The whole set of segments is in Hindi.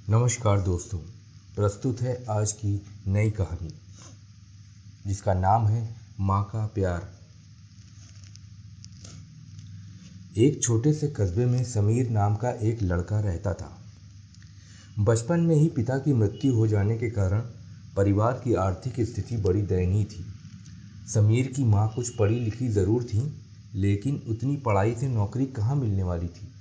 नमस्कार दोस्तों, प्रस्तुत है आज की नई कहानी जिसका नाम है माँ का प्यार। एक छोटे से कस्बे में समीर नाम का एक लड़का रहता था। बचपन में ही पिता की मृत्यु हो जाने के कारण परिवार की आर्थिक स्थिति बड़ी दयनीय थी। समीर की माँ कुछ पढ़ी लिखी ज़रूर थी, लेकिन उतनी पढ़ाई से नौकरी कहाँ मिलने वाली थी।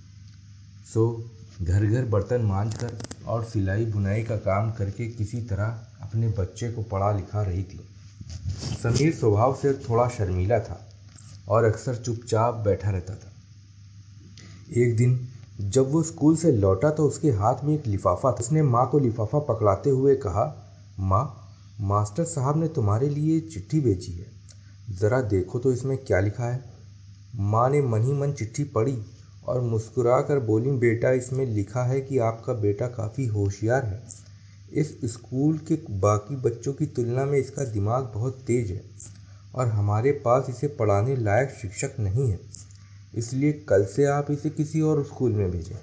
सो घर घर बर्तन मांजकर और सिलाई बुनाई का काम करके किसी तरह अपने बच्चे को पढ़ा लिखा रही थी। समीर स्वभाव से थोड़ा शर्मीला था और अक्सर चुपचाप बैठा रहता था। एक दिन जब वो स्कूल से लौटा तो उसके हाथ में एक लिफाफा था। उसने माँ को लिफाफा पकड़ाते हुए कहा, माँ, मास्टर साहब ने तुम्हारे लिए चिट्ठी भेजी है, ज़रा देखो तो इसमें क्या लिखा है। माँ ने मन ही मन चिट्ठी पढ़ी और मुस्कुराकर बोली, बेटा, इसमें लिखा है कि आपका बेटा काफ़ी होशियार है। इस स्कूल के बाकी बच्चों की तुलना में इसका दिमाग बहुत तेज है और हमारे पास इसे पढ़ाने लायक शिक्षक नहीं है, इसलिए कल से आप इसे किसी और स्कूल में भेजें।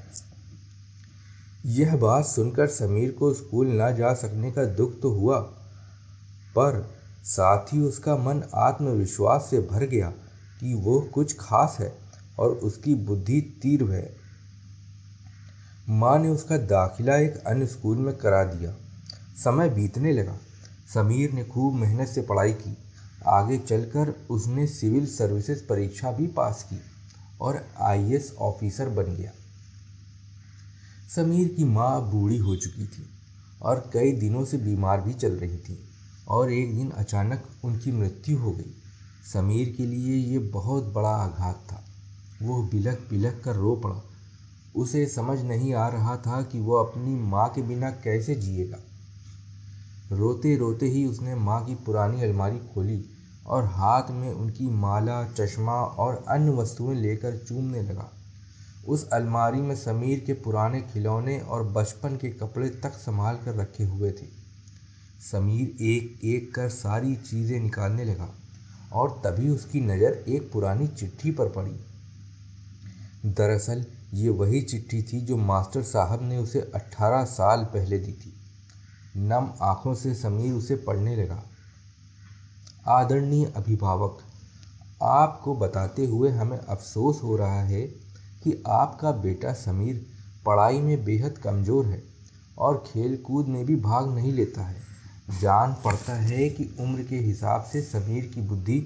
यह बात सुनकर समीर को स्कूल न जा सकने का दुख तो हुआ, पर साथ ही उसका मन आत्मविश्वास से भर गया कि वो कुछ खास है और उसकी बुद्धि तीव्र है। माँ ने उसका दाखिला एक अन्य स्कूल में करा दिया। समय बीतने लगा। समीर ने खूब मेहनत से पढ़ाई की। आगे चलकर उसने सिविल सर्विसेज परीक्षा भी पास की और आईएएस ऑफिसर बन गया। समीर की माँ बूढ़ी हो चुकी थी और कई दिनों से बीमार भी चल रही थी और एक दिन अचानक उनकी मृत्यु हो गई। समीर के लिए ये बहुत बड़ा आघात था। वो बिलख बिलख कर रो पड़ा। उसे समझ नहीं आ रहा था कि वो अपनी माँ के बिना कैसे जिएगा। रोते रोते ही उसने माँ की पुरानी अलमारी खोली और हाथ में उनकी माला, चश्मा और अन्य वस्तुएं लेकर चूमने लगा। उस अलमारी में समीर के पुराने खिलौने और बचपन के कपड़े तक संभाल कर रखे हुए थे। समीर एक एक कर सारी चीज़ें निकालने लगा और तभी उसकी नज़र एक पुरानी चिट्ठी पर पड़ी। दरअसल ये वही चिट्ठी थी जो मास्टर साहब ने उसे 18 साल पहले दी थी। नम आंखों से समीर उसे पढ़ने लगा। आदरणीय अभिभावक, आपको बताते हुए हमें अफसोस हो रहा है कि आपका बेटा समीर पढ़ाई में बेहद कमज़ोर है और खेल कूद में भी भाग नहीं लेता है। जान पड़ता है कि उम्र के हिसाब से समीर की बुद्धि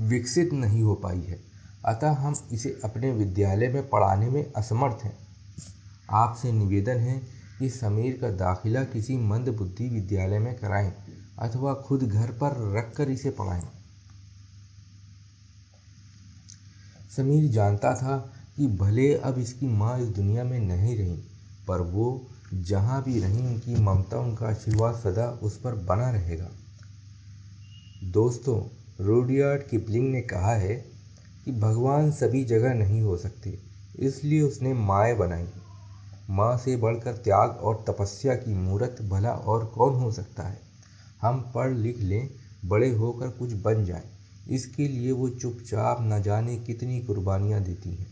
विकसित नहीं हो पाई है, अतः हम इसे अपने विद्यालय में पढ़ाने में असमर्थ हैं। आपसे निवेदन है कि समीर का दाखिला किसी मंदबुद्धि विद्यालय में कराएं अथवा खुद घर पर रखकर इसे पढ़ाएं। समीर जानता था कि भले अब इसकी माँ इस दुनिया में नहीं रही, पर वो जहाँ भी रहीं उनकी ममता, उनका आशीर्वाद सदा उस पर बना रहेगा। दोस्तों, रुडयार्ड किपलिंग ने कहा है कि भगवान सभी जगह नहीं हो सकते, इसलिए उसने माएँ बनाई। माँ से बढ़कर त्याग और तपस्या की मूर्त भला और कौन हो सकता है। हम पढ़ लिख लें, बड़े होकर कुछ बन जाएं, इसके लिए वो चुपचाप न जाने कितनी कुर्बानियाँ देती हैं।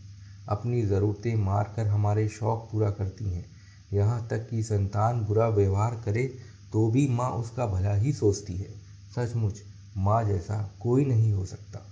अपनी ज़रूरतें मार कर हमारे शौक़ पूरा करती हैं। यहाँ तक कि संतान बुरा व्यवहार करे तो भी माँ उसका भला ही सोचती है। सचमुच माँ जैसा कोई नहीं हो सकता।